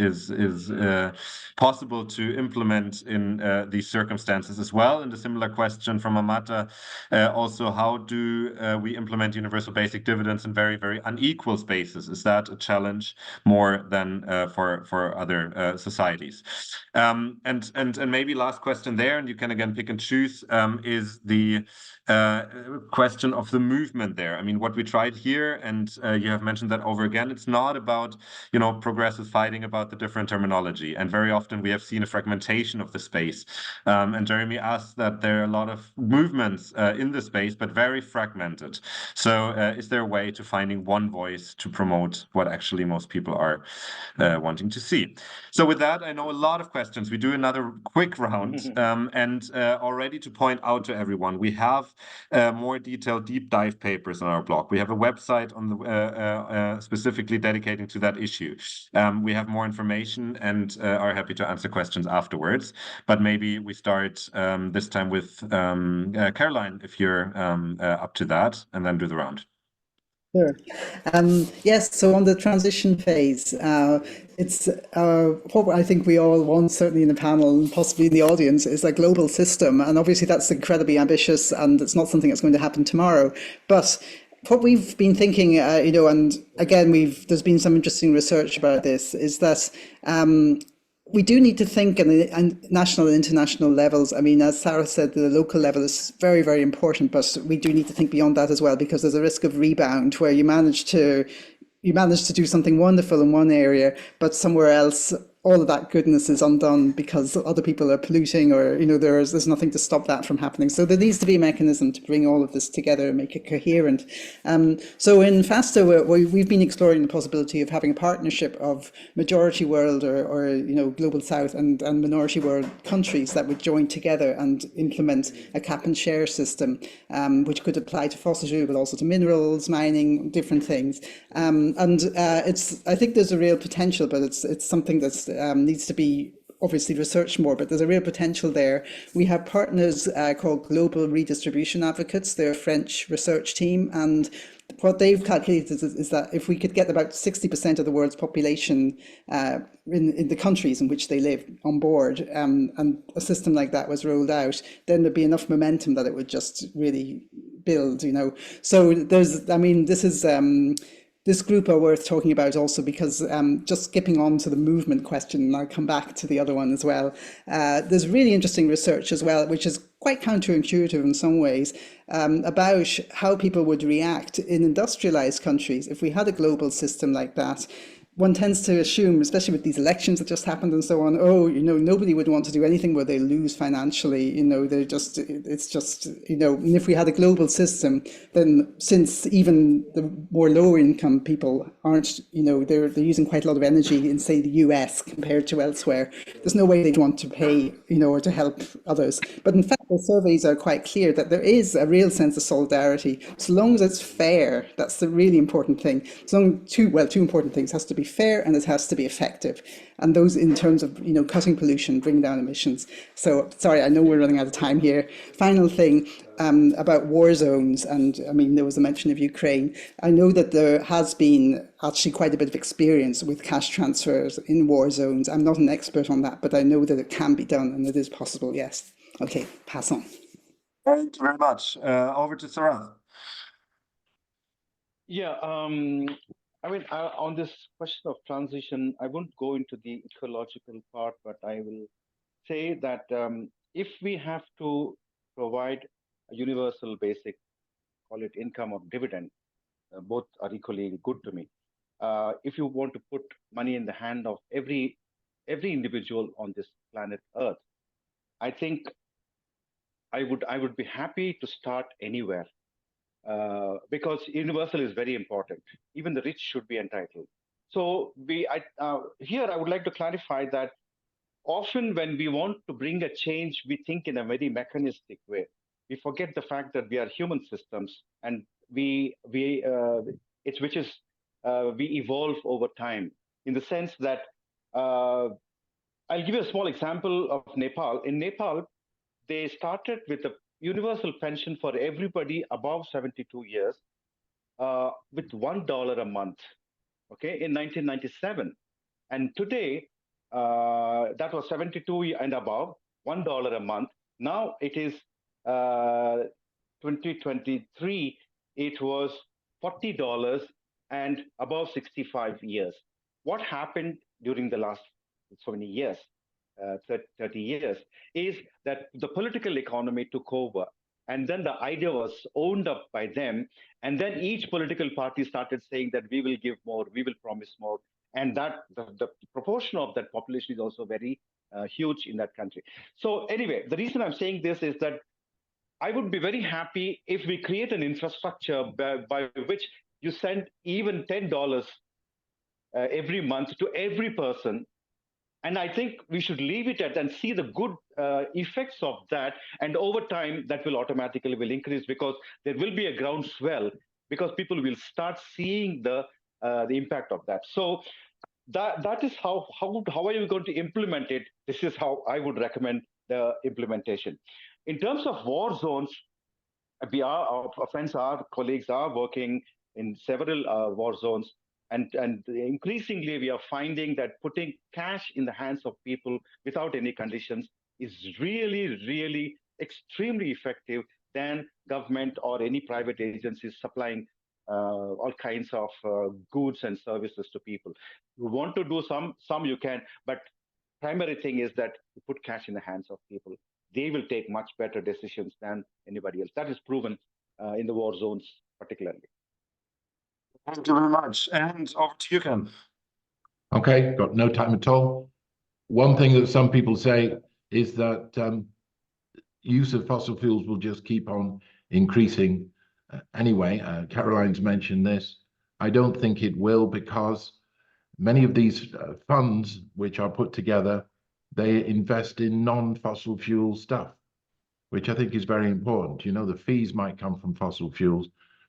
possible to implement in these circumstances as well. And a similar question from Amata, also, how do we implement universal basic dividends in very, very unequal spaces? Is that a challenge more than for other societies? And maybe last question there, and you can again pick and choose, is the question of the movement there. I mean, what we tried here, and you have mentioned that over again, it's not about, progressives fighting about the different terminology. And very often we have seen a fragmentation of the space. And Jeremy asked that there are a lot of movements in the space, but very fragmented. So is there a way to finding one voice to promote what actually most people are wanting to see? So with that, I know a lot of questions. We do another quick round. And already to point out to everyone, we have more detailed deep dive papers on our blog. We have a website on the specifically dedicating to that issue. We have more information and are happy to answer questions afterwards. But maybe we start this time with Caroline, if you're up to that, and then do the round. Sure. Yes, so on the transition phase, it's what I think we all want, certainly in the panel and possibly in the audience, is a global system. And obviously that's incredibly ambitious, and it's not something that's going to happen tomorrow. But what we've been thinking, and again, there's been some interesting research about this, is that we do need to think on national and international levels. I mean, as Sarah said, the local level is very, very important, but we do need to think beyond that as well, because there's a risk of rebound where you manage to do something wonderful in one area, but somewhere else, all of that goodness is undone because other people are polluting, or there's nothing to stop that from happening. So there needs to be a mechanism to bring all of this together and make it coherent. So in FEASTA, we've been exploring the possibility of having a partnership of majority world or global south and minority world countries that would join together and implement a cap and share system, which could apply to fossil fuel, but also to minerals, mining, different things. I think there's a real potential, but it's something that's needs to be obviously researched more, but there's a real potential there. We have partners called Global Redistribution Advocates. They're a French research team, and what they've calculated is that if we could get about 60% of the world's population in the countries in which they live on board, and a system like that was rolled out, then there'd be enough momentum that it would just really build, So this group are worth talking about also because just skipping on to the movement question, and I'll come back to the other one as well. There's really interesting research as well, which is quite counterintuitive in some ways, about how people would react in industrialized countries if we had a global system like that. One tends to assume, especially with these elections that just happened and so on, nobody would want to do anything where they lose financially. And if we had a global system, then since even the more lower income people aren't, they're using quite a lot of energy in, say, the US compared to elsewhere, there's no way they'd want to pay, or to help others. But in fact, the surveys are quite clear that there is a real sense of solidarity, so long as it's fair. That's the really important thing. Two important things: has to be fair and it has to be effective. And those in terms of, cutting pollution, bringing down emissions. So, sorry, I know we're running out of time here. Final thing about war zones. And I mean, there was a mention of Ukraine. I know that there has been actually quite a bit of experience with cash transfers in war zones. I'm not an expert on that, but I know that it can be done and it is possible, yes. Okay, pass on. Thank you very much. Over to Sarath. Yeah, I mean, on this question of transition, I won't go into the ecological part, but I will say that if we have to provide a universal basic, call it income or dividend, both are equally good to me. If you want to put money in the hand of every individual on this planet Earth, I think I would be happy to start anywhere. Because universal is very important. Even the rich should be entitled. So here I would like to clarify that often when we want to bring a change, we think in a very mechanistic way. We forget the fact that we are human systems, and we evolve over time. In the sense that I'll give you a small example of Nepal. In Nepal, they started with a universal pension for everybody above 72 years with $1 a month, okay, in 1997. And today, that was 72 and above, $1 a month. Now it is 2023, it was $40 and above 65 years. What happened during the last so many years? 30 years, is that the political economy took over. And then the idea was owned up by them. And then each political party started saying that we will give more, we will promise more. And that the proportion of that population is also very huge in that country. So anyway, the reason I'm saying this is that I would be very happy if we create an infrastructure by which you send even $10 every month to every person. And I think we should leave it at that and see the good effects of that. And over time, that will automatically increase, because there will be a groundswell, because people will start seeing the impact of that. So that is how are you going to implement it? This is how I would recommend the implementation. In terms of war zones, our friends, our colleagues are working in several war zones. And increasingly, we are finding that putting cash in the hands of people without any conditions is really, really extremely effective than government or any private agencies supplying all kinds of goods and services to people. You want to do some you can, but primary thing is that you put cash in the hands of people. They will take much better decisions than anybody else. That is proven in the war zones particularly. Thank you very much. And over to you, Ken. Okay, got no time at all. One thing that some people say is that use of fossil fuels will just keep on increasing anyway. Caroline's mentioned this. I don't think it will, because many of these funds which are put together, they invest in non-fossil fuel stuff, which I think is very important. You know, the fees might come from fossil fuels,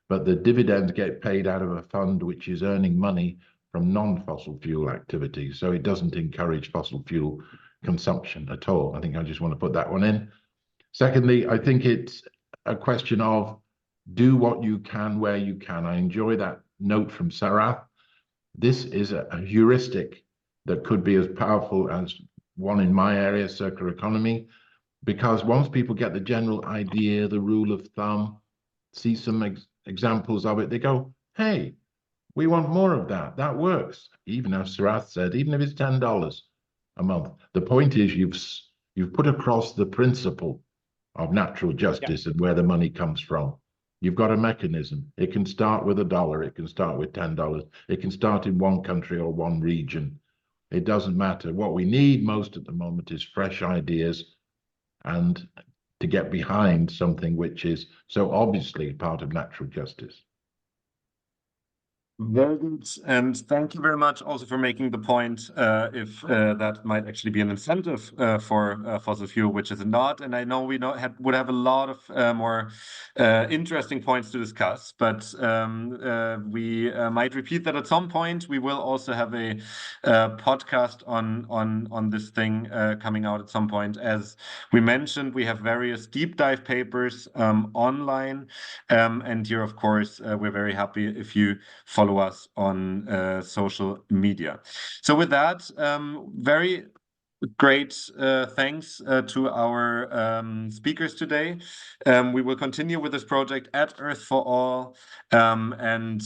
but the dividends get paid out of a fund which is earning money from non-fossil fuel activities. So it doesn't encourage fossil fuel consumption at all. I think I just want to put that one in. Secondly, I think it's a question of do what you can where you can. I enjoy that note from Sarath. This is a heuristic that could be as powerful as one in my area, circular economy, because once people get the general idea, the rule of thumb, see some examples of it, they go, hey, we want more of that. That works. Even as Sarath said, even if it's $10 a month. The point is you've put across the principle of natural justice and where the money comes from. You've got a mechanism. It can start with $1. It can start with $10. It can start in one country or one region. It doesn't matter. What we need most at the moment is fresh ideas and to get behind something which is so obviously part of natural justice. Very good. And thank you very much also for making the point if that might actually be an incentive for fossil fuel, which is not. And I know we would have a lot of more interesting points to discuss, but we might repeat that at some point. We will also have a podcast on this thing coming out at some point. As we mentioned, we have various deep dive papers online. And here, of course, we're very happy if you follow us on social media. So with that, very great thanks to our speakers today. We will continue with this project at Earth for All and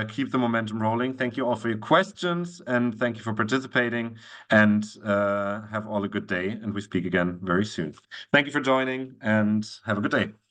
keep the momentum rolling. Thank you all for your questions and thank you for participating, and have all a good day, and we speak again very soon. Thank you for joining and have a good day.